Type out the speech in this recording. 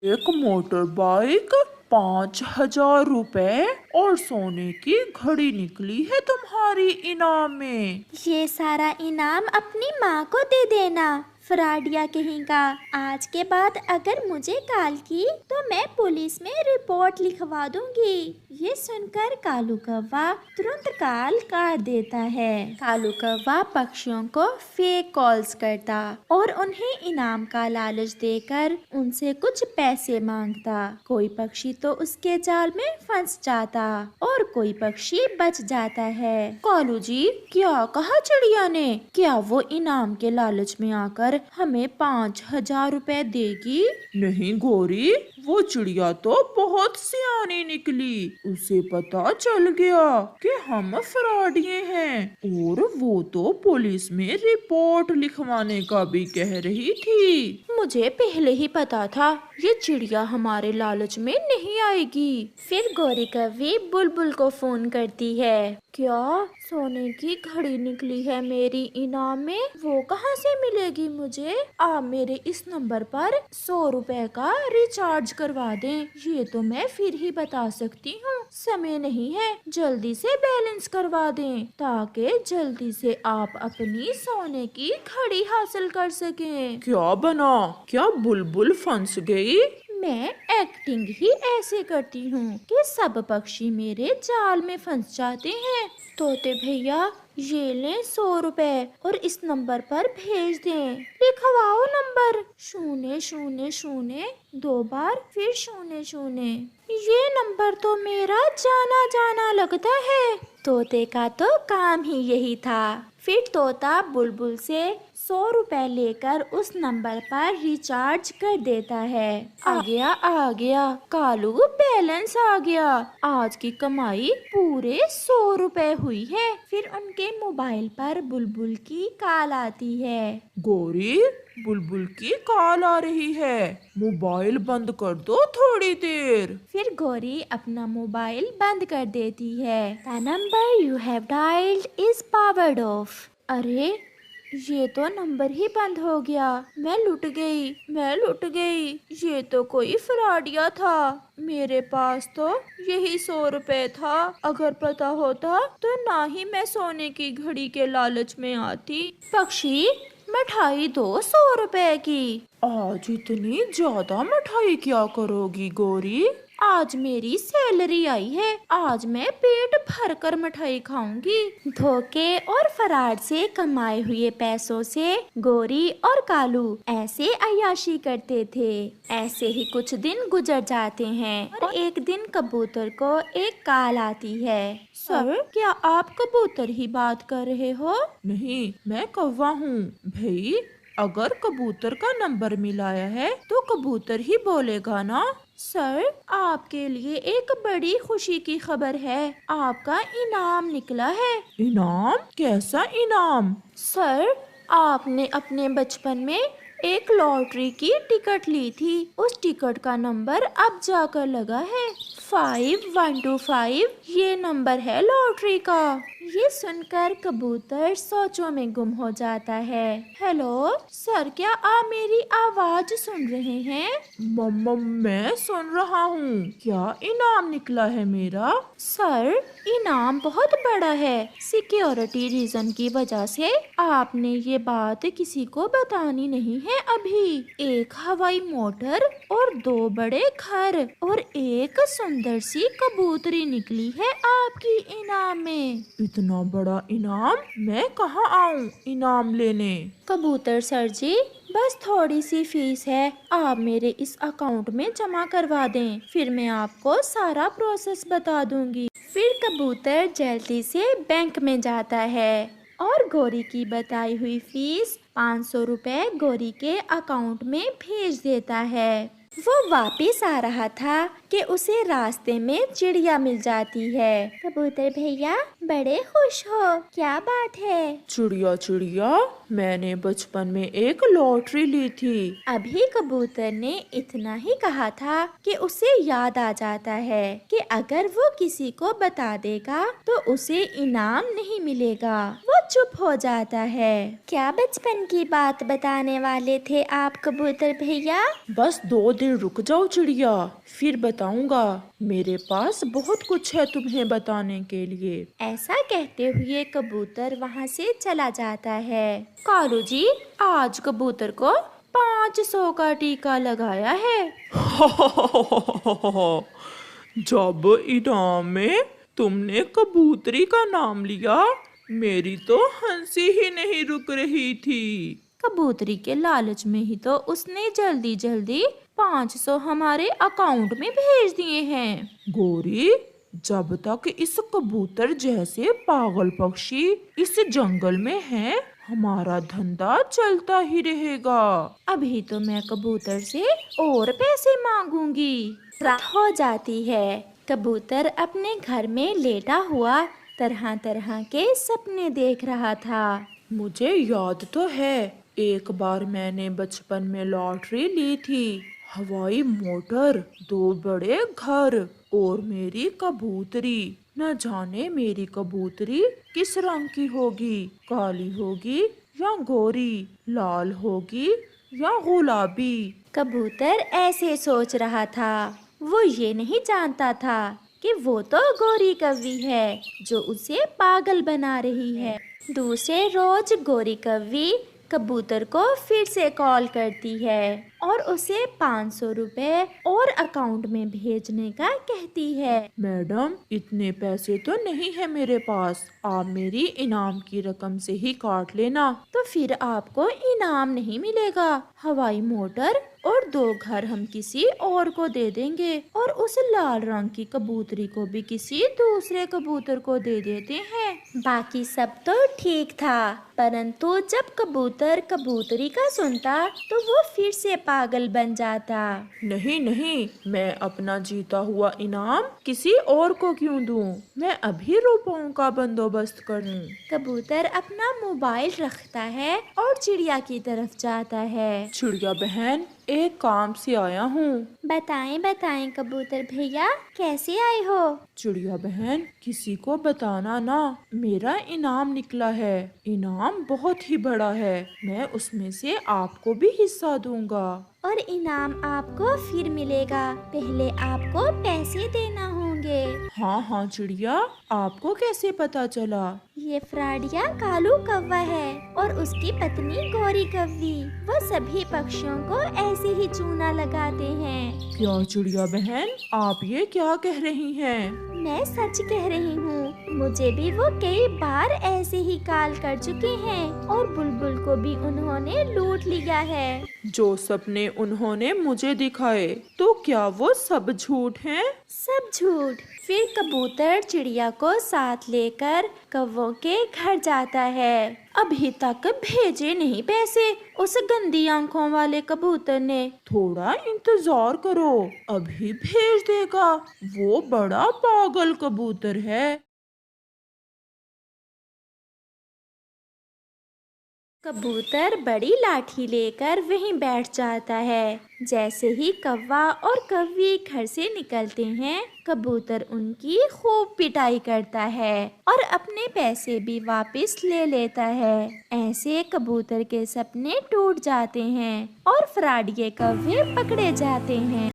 एक motor bike, 5,000 रुपए और सोने की घड़ी निकली है तुम्हारी इनाम में। ये सारा इनाम अपनी माँ को दे देना, फ्रॉडिया कहेगा। आज के बाद अगर मुझे कॉल की तो मैं पुलिस में रिपोर्ट लिखवा दूंगी। ये सुनकर कालू कौवा तुरंत कॉल काट देता है। कालू कौवा पक्षियों को फेक कॉल्स करता और उन्हें इनाम का लालच देकर उनसे कुछ पैसे मांगता। कोई पक्षी तो उसके जाल में फंस जाता और कोई पक्षी बच जाता है। कालू जी, क्या कहा चिड़िया ने? क्या वो इनाम के लालच में आकर हमें 5,000 रुपए देगी? नहीं गोरी, वो चिड़िया तो बहुत सियानी निकली। उसे पता चल गया कि हम फ्रॉडिये हैं और वो तो पुलिस में रिपोर्ट लिखवाने का भी कह रही थी। मुझे पहले ही पता था ये चिड़िया हमारे लालच में नहीं आएगी। फिर गौरी कौवी बुलबुल को फोन करती है। क्या सोने की घड़ी निकली है मेरी इनाम में? वो कहाँ से मिलेगी मुझे? आप मेरे इस नंबर पर 100 रुपए का रिचार्ज करवा दें। ये तो मैं फिर ही बता सकती हूँ, समय नहीं है। जल्दी से बैलेंस करवा दें ताकि जल्दी से आप अपनी सोने की घड़ी हासिल कर सकें। क्या बना? क्या बुलबुल फंस गई? मैं एक्टिंग ही ऐसे करती हूँ कि सब पक्षी मेरे जाल में फंस जाते हैं। तोते भैया, ये लें 100 रुपए और इस नंबर पर भेज दें। लिखवाओ नंबर 000, 2 बार फिर 000। ये नंबर तो मेरा जाना जाना लगता है। तोते का तो काम ही यही था। फिर तोता बुलबुल से 100 रुपए लेकर उस नंबर पर रिचार्ज कर देता है। आ गया कालू, बैलेंस आ गया। आज की कमाई पूरे 100 रुपए हुई है। फिर उनके मोबाइल पर बुलबुल की कॉल आती है। गोरी, बुलबुल की कॉल आ रही है, मोबाइल बंद कर दो थोड़ी देर। फिर गौरी अपना मोबाइल बंद कर देती है। The number you have dialled is powered of. अरे, ये तो नंबर ही बंद हो गया। मैं लुट गई। ये तो कोई फ्रॉडिया था। मेरे पास तो यही 100 रुपए था। अगर पता होता तो ना ही मैं सोने की घड़ी के लालच में आती। पक्षी, मिठाई दो 100 रुपए की। आज इतनी ज्यादा मिठाई क्या करोगी गोरी? आज मेरी सैलरी आई है, आज मैं पेट भर कर मिठाई खाऊंगी। धोखे और फराड से कमाए हुए पैसों से गोरी और कालू ऐसे अय्याशी करते थे। ऐसे ही कुछ दिन गुजर जाते हैं और एक दिन कबूतर को एक कॉल आती है। सर, क्या आप कबूतर ही बात कर रहे हो? नहीं, मैं कौवा हूँ भाई। अगर कबूतर का नंबर मिलाया है तो कबूतर ही बोलेगा ना। सर, आपके लिए एक बड़ी खुशी की खबर है। आपका इनाम निकला है। इनाम? कैसा इनाम? सर, आपने अपने बचपन में एक लॉटरी की टिकट ली थी। उस टिकट का नंबर अब जाकर लगा है 5125। ये नंबर है लॉटरी का। ये सुनकर कबूतर सोचों में गुम हो जाता है। हेलो सर, क्या आप मेरी आवाज सुन रहे हैं? मम्मा, मैं सुन रहा हूँ। क्या इनाम निकला है मेरा? सर, इनाम बहुत बड़ा है। सिक्योरिटी रीजन की वजह से आपने ये बात किसी को बतानी नहीं है अभी। एक हवाई मोटर और 2 बड़े घर और एक सुंदर सी कबूतरी निकली है आपकी इनाम में। इतना बड़ा इनाम? मैं कहाँ आऊँ इनाम लेने? कबूतर सर जी, बस थोड़ी सी फीस है, आप मेरे इस अकाउंट में जमा करवा दें, फिर मैं आपको सारा प्रोसेस बता दूंगी। फिर कबूतर जल्दी से बैंक में जाता है और गौरी की बताई हुई फीस 500 रुपए गौरी के अकाउंट में भेज देता है। वो वापस आ रहा था कि उसे रास्ते में चिड़िया मिल जाती है। कबूतर भैया, बड़े खुश हो, क्या बात है? चिड़िया चिड़िया, मैंने बचपन में एक लॉटरी ली थी। अभी कबूतर ने इतना ही कहा था कि उसे याद आ जाता है कि अगर वो किसी को बता देगा तो उसे इनाम नहीं मिलेगा। वो चुप हो जाता है। क्या बचपन की बात बताने वाले थे आप कबूतर भैया? बस 2 दिन रुक जाओ चिड़िया, फिर बताऊंगा। मेरे पास बहुत कुछ है तुम्हें बताने के लिए। ऐसा कहते हुए कबूतर वहाँ से चला जाता है। कालू जी, आज कबूतर को 500 का टीका लगाया है। जब इनाम में तुमने कबूतरी का नाम लिया, मेरी तो हंसी ही नहीं रुक रही थी। कबूतरी के लालच में ही तो उसने जल्दी जल्दी 500 हमारे अकाउंट में भेज दिए हैं। गोरी, जब तक इस कबूतर जैसे पागल पक्षी इस जंगल में है, हमारा धंधा चलता ही रहेगा। अभी तो मैं कबूतर से और पैसे मांगूंगी। रात हो जाती है। कबूतर अपने घर में लेटा हुआ तरह तरह के सपने देख रहा था। मुझे याद तो है, एक बार मैंने बचपन में लॉटरी ली थी। हवाई मोटर, 2 बड़े घर और मेरी कबूतरी। न जाने मेरी कबूतरी किस रंग की होगी, काली होगी या गोरी, लाल होगी या गुलाबी। कबूतर ऐसे सोच रहा था। वो ये नहीं जानता था कि वो तो गोरी कौवी है जो उसे पागल बना रही है। दूसरे रोज गोरी कौवी कबूतर को फिर से कॉल करती है और उसे 500 रुपए और अकाउंट में भेजने का कहती है। मैडम, इतने पैसे तो नहीं है मेरे पास, आप मेरी इनाम की रकम से ही काट लेना। तो फिर आपको इनाम नहीं मिलेगा। हवाई मोटर और 2 घर हम किसी और को दे देंगे और उस लाल रंग की कबूतरी को भी किसी दूसरे कबूतर को दे देते हैं। बाकी सब तो ठीक था, परंतु जब कबूतर कबूतरी का सुनता तो वो फिर से पागल बन जाता। नहीं नहीं, मैं अपना जीता हुआ इनाम किसी और को क्यों दूं? मैं अभी रुपयों का बंदोबस्त करूं। कबूतर अपना मोबाइल रखता है और चिड़िया की तरफ जाता है। चिड़िया बहन, एक काम से आया हूँ। बताएं बताएं कबूतर भैया, कैसे आए हो? चिड़िया बहन, किसी को बताना ना, मेरा इनाम निकला है। इनाम बहुत ही बड़ा है, मैं उसमें से आपको भी हिस्सा दूंगा। और इनाम आपको फिर मिलेगा, पहले आपको पैसे देना होंगे। हाँ हाँ चिड़िया, आपको कैसे पता चला? ये फ्राडिया कालू कौवा है और उसकी पत्नी गोरी कौवी। वो सभी पक्षियों को ऐसे ही चूना लगाते हैं। क्या चिड़िया बहन, आप ये क्या कह रही हैं? मैं सच कह रही हूँ। मुझे भी वो कई बार ऐसे ही काल कर चुके हैं और बुलबुल को भी उन्होंने लूट लिया है। जो सपने उन्होंने मुझे दिखाए, तो क्या वो सब झूठ हैं? सब झूठ। फिर कबूतर चिड़िया को साथ लेकर कौवों के घर जाता है। अभी तक भेजे नहीं पैसे उस गंदी आंखों वाले कबूतर ने। थोड़ा इंतजार करो, अभी भेज देगा। वो बड़ा पागल कबूतर है। कबूतर बड़ी लाठी लेकर वहीं बैठ जाता है। जैसे ही कौवा और कौवी घर से निकलते हैं, कबूतर उनकी खूब पिटाई करता है और अपने पैसे भी वापस ले लेता है। ऐसे कबूतर के सपने टूट जाते हैं और फ्राडिये कौवे पकड़े जाते हैं।